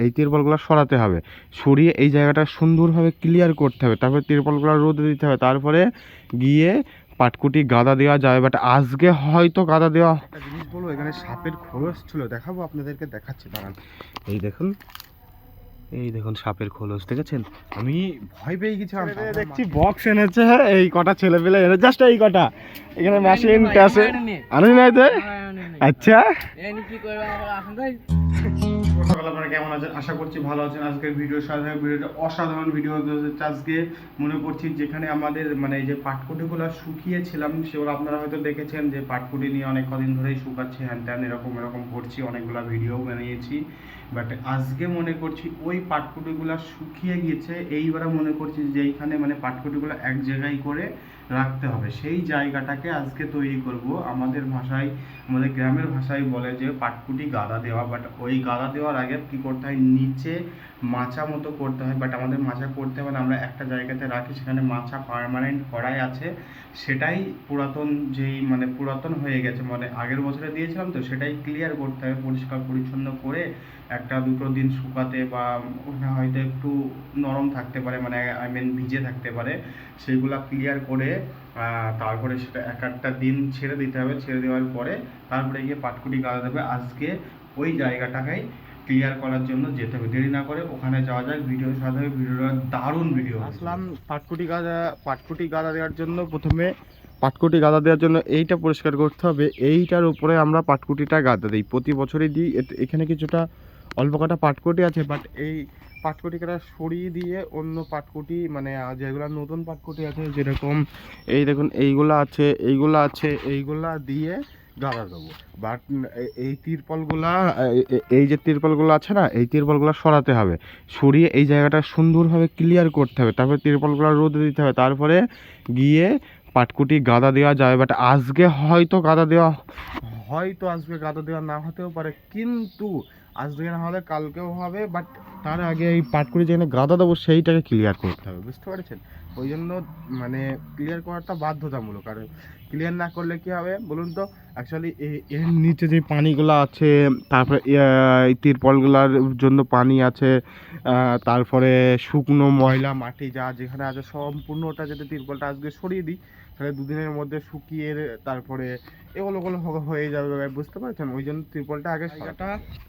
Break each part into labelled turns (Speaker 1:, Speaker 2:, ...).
Speaker 1: এই তিরপলগুলো সরাতে হবে, সরিয়ে এই জায়গাটা সুন্দরভাবে ক্লিয়ার করতে হবে, তারপরে তিরপলগুলো রোদে দিতে হবে, তারপরে গিয়ে পাটকুটি গাদা দেওয়া যাবে। বাট আজকে হয়তো গাদা দেওয়া। একটা জিনিস বলবো, এখানে সাপের খোলস ছিল, দেখাবো আপনাদেরকে, দেখাচ্ছি দাঁড়ান। এই দেখুন, এই দেখুন সাপের খোলস দেখেছেন, আমি ভয় পেয়ে গেছিলাম। দেখছি বক্স এনেছে, এই কটা ছেলে পেলে এনে, জাস্ট এই কটা, এখানে মেশিন আছে আনি নাই তো। আচ্ছা আপনারা কেমন আছেন? আশা করছি ভালো আছেন। আজকের ভিডিওটা অসাধারণ ভিডিও হচ্ছে আজকে। মনে করছি যেখানে আমাদের মানে এই যে পাটকুটিগুলো শুকিয়েছিলাম, সেগুলো আপনারা হয়তো দেখেছেন যে পাটকুটি নিয়ে অনেক কদিন ধরেই শুকাচ্ছে, হ্যান ত্যান এরকম করছি, অনেকগুলো ভিডিও বানিয়েছি। বাট আজকে মনে করছি ওই পাটকুটিগুলো শুকিয়ে গিয়েছে, এইবারে মনে করছি যে এইখানে মানে পাটকুটিগুলো এক জায়গায় করে রাখতে হবে, সেই জায়গাটাকে আজকে তৈরি করব। আমাদের ভাষায়, আমাদের গ্রামের ভাষায় বলে যে পাটকুটি গাদা দেওয়া। বাট ওই গাদা দেওয়ার আগে কী করতে হয়, নিচে মাচা মতো করতে হয়। বাট আমাদের মাচা করতে হবে না, আমরা একটা জায়গাতে রাখি, সেখানে মাচা পার্মানেন্ট করাই আছে, সেটাই পুরাতন, যেই মানে পুরাতন হয়ে গেছে, মানে আগের বছরে দিয়েছিলাম তো, সেটাই ক্লিয়ার করতে হবে, পরিষ্কার পরিচ্ছন্ন করে একটা দুটো দিন শুকাতে, বা ওটা হয়তো একটু নরম থাকতে পারে, মানে আই মিন ভিজে থাকতে পারে, সেইগুলা ক্লিয়ার করে তারপরে সেটা এক একটা দিন ছেড়ে দিতে হবে। ছেড়ে দেওয়ার পরে তারপরে গিয়ে পাটকুটি গাদা দেবে। আজকে ওই জায়গাটাকেই ক্লিয়ার করার জন্য যেতে হবে, দেরি না করে ওখানে যাওয়া যায়। ভিডিওর সাথে ভিডিওটা দারুণ ভিডিও। আসলাম পাটকুটি গাদা দেওয়ার জন্য। প্রথমে পাটকুটি গাদা দেওয়ার জন্য এইটা পরিষ্কার করতে হবে, এইটার উপরে আমরা পাটকুটিটা গাদা দিই, প্রতি বছরই দিই। এখানে কিছুটা অল্প কটা পাটকুটি আছে, বাট এই পাটকুটিটা সরিয়ে দিয়ে অন্য পাটকুটি, মানে যেগুলো নতুন পাটকুটি আছে, যেরকম এই দেখুন এইগুলা দিয়ে গাদা দেবো। বাট এই তিরপলগুলা, এই যে তিরপলগুলো আছে না, এই তিরপলগুলো সরাতে হবে, সরিয়ে এই জায়গাটা সুন্দরভাবে ক্লিয়ার করতে হবে, তারপরে তিরপলগুলো রোদে দিতে হবে, তারপরে গিয়ে পাটকুটি গাদা দেওয়া যাবে। বাট আজকে হয়তো গাদা দেওয়া, আজকে গাদা দেওয়া না হতেও পারে, কিন্তু আজকে না হলে কালকেও হবে। বাট তার আগে এই পাটকুটি যেখানে গাদা দেবো সেইটাকে ক্লিয়ার করতে হবে, বুঝতে পারছেন? ওই জন্য মানে ক্লিয়ার করাটা বাধ্যতামূলক। আর ক্লিয়ার না করলে কি হবে বলুন তো, অ্যাকচুয়ালি এর নিচে যে পানিগুলো আছে, তারপরে এই তিরপলগুলোর জন্য পানি আছে, তারপরে শুকনো ময়লা মাটি যা যেখানে আছে সম্পূর্ণটা যদি তিরপলটা আজকে সরিয়ে দিই, তাহলে দুদিনের মধ্যে শুকিয়ে তারপরে এগুলো হয়ে যাবে, বুঝতে পারছেন? ওই জন্য তিরপলটা আগে জায়গাটা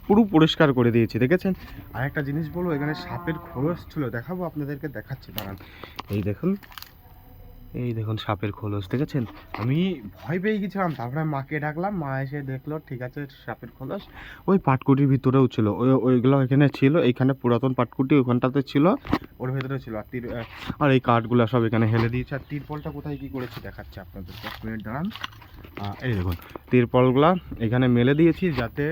Speaker 1: পুরো পরিষ্কার করে দিয়েছি, দেখেছেন? আর একটা জিনিস বলবো, এখানে সাপের খোলস ছিল, দেখাবো আপনাদেরকে, দেখাচ্ছি দাঁড়ান। এই দেখুন, এই দেখুন সাপের খোলস দেখেছেন, আমি ভয় পেয়ে গেছিলাম। তারপরে মাকে ডাকলাম, মা এসে দেখলো ঠিক আছে সাপের খোলস ওই পাটকুটির ভিতরেও ছিল, ওইগুলো এখানে ছিল, এইখানে পুরাতন পাটকুটি ওখানটাতে ছিল, ওর ভেতরে ছিল। আর এই কাঠগুলো সব এখানে হেলে দিয়েছে। আর তিরপলটা কোথায় কি করেছি দেখাচ্ছে আপনাদের, 10 মিনিট দাঁড়ান। এই দেখুন তিরপলগুলা এখানে মেলে দিয়েছি, যাতে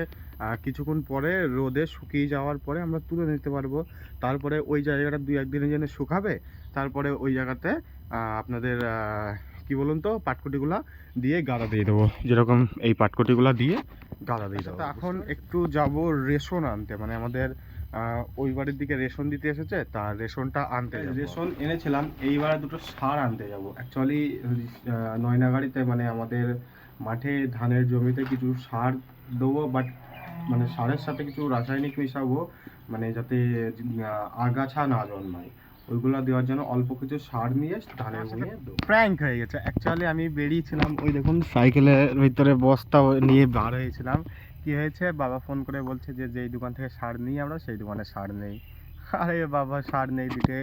Speaker 1: কিছুক্ষণ পরে রোদে শুকিয়ে যাওয়ার পরে আমরা তুলে নিতে পারবো। তারপরে ওই জায়গাটা 2-1 দিনের জন্য শুকাবে, তারপরে ওই জায়গাতে আপনাদের কি বলুন তো, পাটকুটিগুলা দিয়ে গাদা দিয়ে দেবো, যেরকম এই পাটকুটিগুলা দিয়ে গাদা দিয়ে দেবো। এখন একটু যাব রেশন আনতে, মানে আমাদের ওই বাড়ির দিকে রেশন দিতে এসেছে, তার রেশনটা আনতে, রেশন এনেছিলাম, এইবার দুটো সার আনতে যাব। অ্যাকচুয়ালি নয়নাগাড়িতে, মানে আমাদের মাঠে ধানের জমিতে কিছু সার দেবো, বাট মানে সারের সাথে কিছু রাসায়নিক মেশাবো, মানে যাতে আগাছা না জন্মায়, ওইগুলো দেওয়ার জন্য অল্প কিছু সার নিয়ে ধানের ভুঁইয়ে প্র্যাঙ্ক হয়ে গেছে। অ্যাকচুয়ালি আমি বেরিয়েছিলাম, ওই দেখুন সাইকেলের ভিতরে বস্তা নিয়ে বার হয়েছিলাম। কি হয়েছে, বাবা ফোন করে বলছে যে যেই দোকান থেকে সার নিই আমরা, সেই দোকানে সার নেই। আরে বাবা, সার নেই দিতে,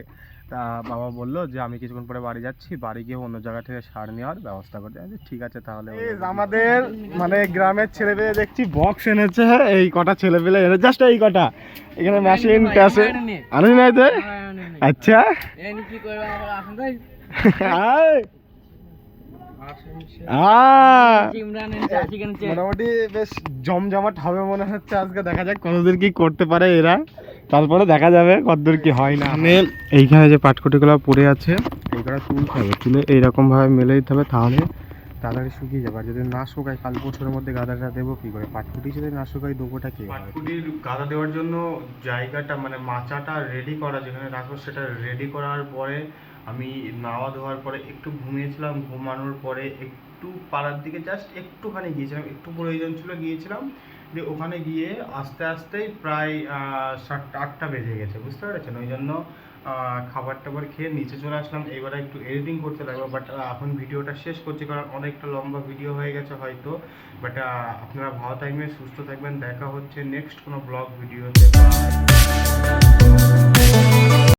Speaker 1: তা বাবা বললো যে আমি কিছুক্ষণ পরে বাড়ি যাচ্ছি, বাড়ি গিয়ে অন্য জায়গা থেকে সার নেওয়ার ব্যবস্থা করতে। ঠিক আছে তাহলে। আমাদের মানে গ্রামের ছেলেপেলে দেখছি বক্স এনেছে, এই কটা ছেলেপেলে এনে, জাস্ট এই কটা, এখানে মেশিন আছে আনি নাই তো। আচ্ছা মোটামুটি বেশ জমজমাট হবে মনে হচ্ছে আজকে। দেখা যাক কতদূর কি করতে পারে এরা, তারপরে দেখা যাবে কতদূর কি হয় না। মানে এইখানে যে পাটকুটিগুলো পড়ে আছে, এইগুলো তুলতে হবে, তুলে এইরকম ভাবে মেলে দিতে হবে, তাহলে তাড়াতাড়ি শুকিয়ে যাবে। আর যদি না শুকায়, কাল পরশুর মধ্যে গাদাটা দেবো কি করে? পাটকুটি যদি না শুকায় দেবোটা কি? পাটকুটির গাদা দেওয়ার জন্য জায়গাটা, মানে মাচাটা রেডি করা, যেখানে রাখবো সেটা রেডি করার পরে আমি নাওয়া ধোয়ার পরে একটু ঘুমিয়েছিলাম, ঘুমানোর পরে একটু পাড়ার দিকে জাস্ট একটুখানি গিয়েছিলাম, একটু প্রয়োজন ছিল গিয়েছিলাম, দিয়ে ওখানে গিয়ে আস্তে আস্তেই প্রায় 7টা 8টা বেজে গেছে, বুঝতে পেরেছেন? ওই জন্য খাবার টাবার খেয়ে নিচে চলে আসলাম। এবারে একটু এডিটিং করতে লাগবে, বাট এখন ভিডিওটা শেষ করছি কারণ অনেকটা লম্বা ভিডিও হয়ে গেছে হয়তো। বাট আপনারা ভালো থাকবেন, সুস্থ থাকবেন, দেখা হচ্ছে নেক্সট কোনো ব্লগ ভিডিওতে।